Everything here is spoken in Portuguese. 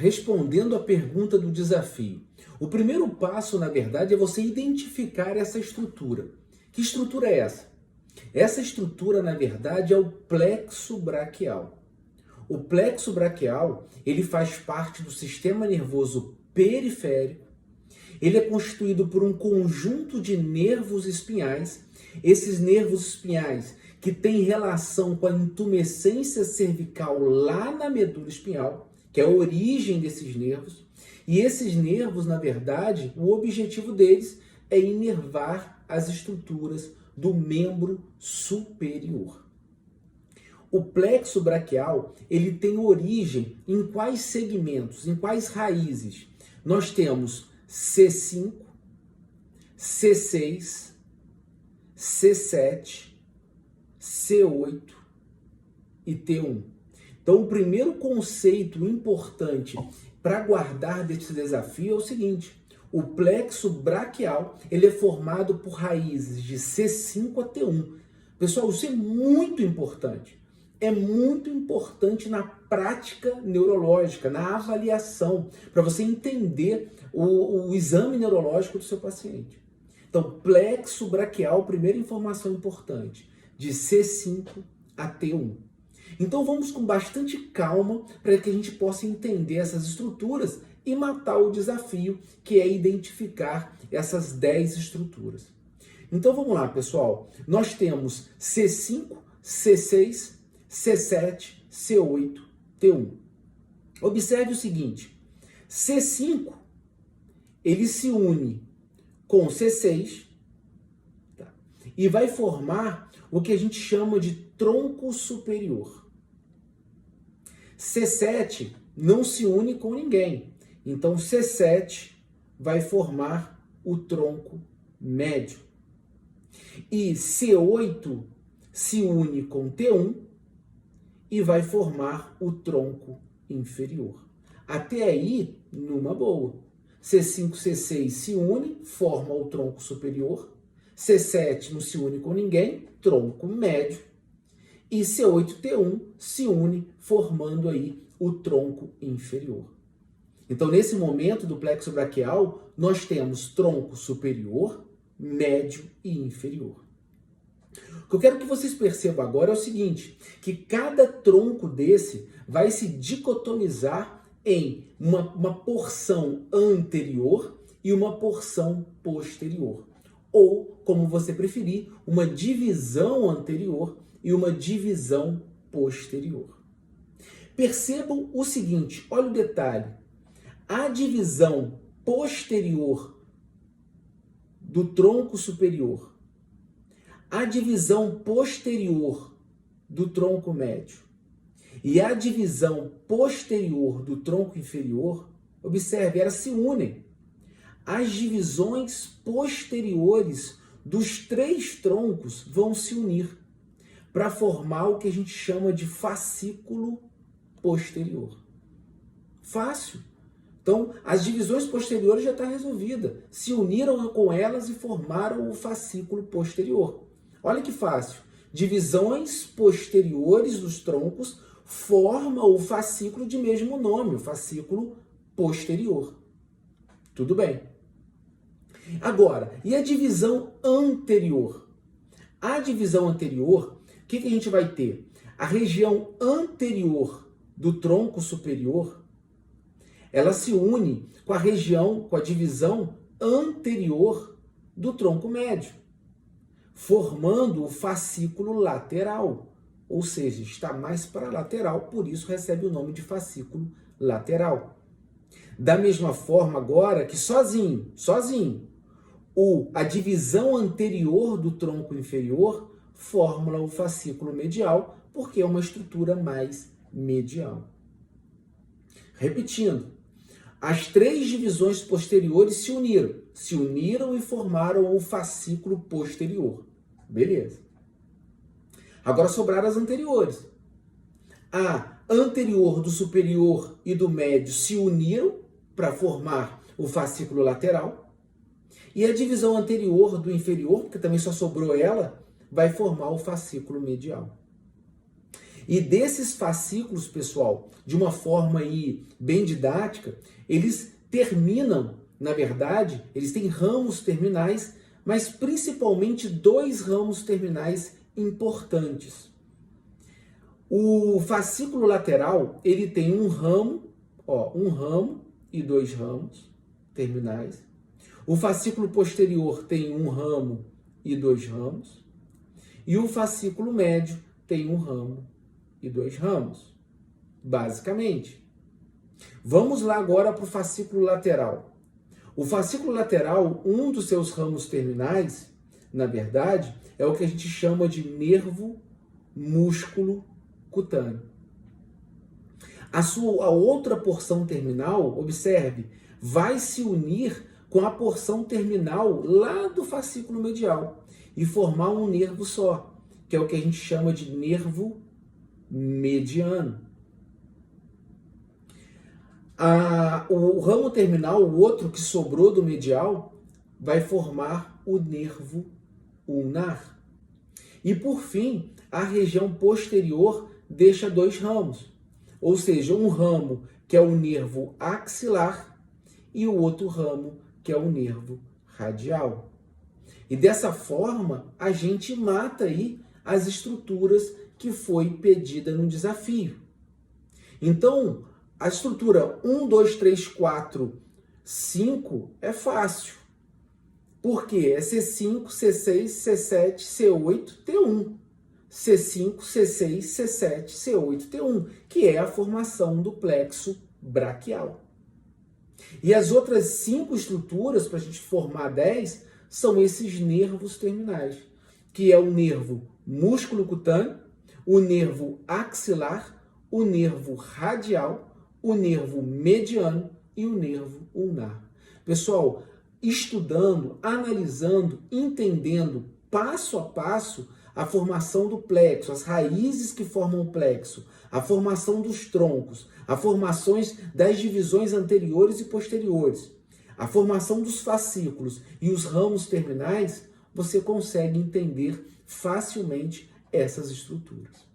Respondendo à pergunta do desafio, o primeiro passo, na verdade, é você identificar essa estrutura. Que estrutura é essa? Essa estrutura, na verdade, é o plexo braquial. O plexo braquial, ele faz parte do sistema nervoso periférico. Ele é constituído por um conjunto de nervos espinhais. Esses nervos espinhais que têm relação com a intumescência cervical lá na medula espinhal, que é a origem desses nervos. E esses nervos, na verdade, o objetivo deles é inervar as estruturas do membro superior. O plexo braquial, ele tem origem em quais segmentos, em quais raízes? Nós temos C5, C6, C7, C8 e T1. Então, o primeiro conceito importante para guardar desse desafio é o seguinte: o plexo braquial, ele é formado por raízes de C5 a T1. Pessoal, isso é muito importante. É muito importante na prática neurológica, na avaliação, para você entender o exame neurológico do seu paciente. Então, plexo braquial, primeira informação importante, de C5 a T1. Então, vamos com bastante calma para que a gente possa entender essas estruturas e matar o desafio, que é identificar essas 10 estruturas. Então, vamos lá, pessoal. Nós temos C5, C6, C7, C8, T1. Observe o seguinte: C5, ele se une com C6, tá? E vai formar o que a gente chama de tronco superior. C7 não se une com ninguém, então C7 vai formar o tronco médio. E C8 se une com T1 e vai formar o tronco inferior. Até aí, numa boa. C5, C6 se une, forma o tronco superior. C7 não se une com ninguém, tronco médio. E C8, T1 se une, formando aí o tronco inferior. Então, nesse momento do plexo braquial, nós temos tronco superior, médio e inferior. O que eu quero que vocês percebam agora é o seguinte, que cada tronco desse vai se dicotomizar em uma porção anterior e uma porção posterior. Ou, como você preferir, uma divisão anterior e uma divisão posterior. Percebam o seguinte, olha o detalhe. A divisão posterior do tronco superior, a divisão posterior do tronco médio e a divisão posterior do tronco inferior, observe, elas se unem. As divisões posteriores dos 3 troncos vão se unir para formar o que a gente chama de fascículo posterior. Fácil. Então, as divisões posteriores já está resolvida. Se uniram com elas e formaram o fascículo posterior. Olha que fácil. Divisões posteriores dos troncos formam o fascículo de mesmo nome, o fascículo posterior. Tudo bem. Agora, e a divisão anterior? A divisão anterior, o que a gente vai ter? A região anterior do tronco superior, ela se une com a região, com a divisão anterior do tronco médio, formando o fascículo lateral, ou seja, está mais para a lateral, por isso recebe o nome de fascículo lateral. Da mesma forma agora que sozinho, a divisão anterior do tronco inferior forma o fascículo medial, porque é uma estrutura mais medial. Repetindo, as 3 divisões posteriores se uniram e formaram o fascículo posterior. Beleza. Agora sobraram as anteriores. A anterior do superior e do médio se uniram para formar o fascículo lateral. E a divisão anterior do inferior, porque também só sobrou ela, vai formar o fascículo medial. E desses fascículos, pessoal, de uma forma aí bem didática, eles terminam, na verdade, eles têm ramos terminais, mas principalmente 2 ramos terminais importantes. O fascículo lateral, ele tem um ramo e 2 ramos terminais. O fascículo posterior tem um ramo e 2 ramos. E o fascículo médio tem um ramo e 2 ramos, basicamente. Vamos lá agora para o fascículo lateral. O fascículo lateral, um dos seus ramos terminais, na verdade, é o que a gente chama de nervo músculo cutâneo. A outra porção terminal, observe, vai se unir com a porção terminal lá do fascículo medial e formar um nervo só, que é o que a gente chama de nervo mediano. O ramo terminal, o outro que sobrou do medial, vai formar o nervo ulnar. E por fim, a região posterior deixa 2 ramos, ou seja, um ramo que é o nervo axilar e o outro ramo que é o nervo radial. E dessa forma, a gente mata aí as estruturas que foi pedida no desafio. Então, a estrutura 1, 2, 3, 4, 5 é fácil. Por quê? É C5, C6, C7, C8, T1. C5, C6, C7, C8, T1, que é a formação do plexo braquial. E as outras 5 estruturas, para a gente formar 10, são esses nervos terminais, que é o nervo músculo cutâneo, o nervo axilar, o nervo radial, o nervo mediano e o nervo ulnar. Pessoal, estudando, analisando, entendendo passo a passo a formação do plexo, as raízes que formam o plexo, a formação dos troncos, as formações das divisões anteriores e posteriores, a formação dos fascículos e os ramos terminais, você consegue entender facilmente essas estruturas.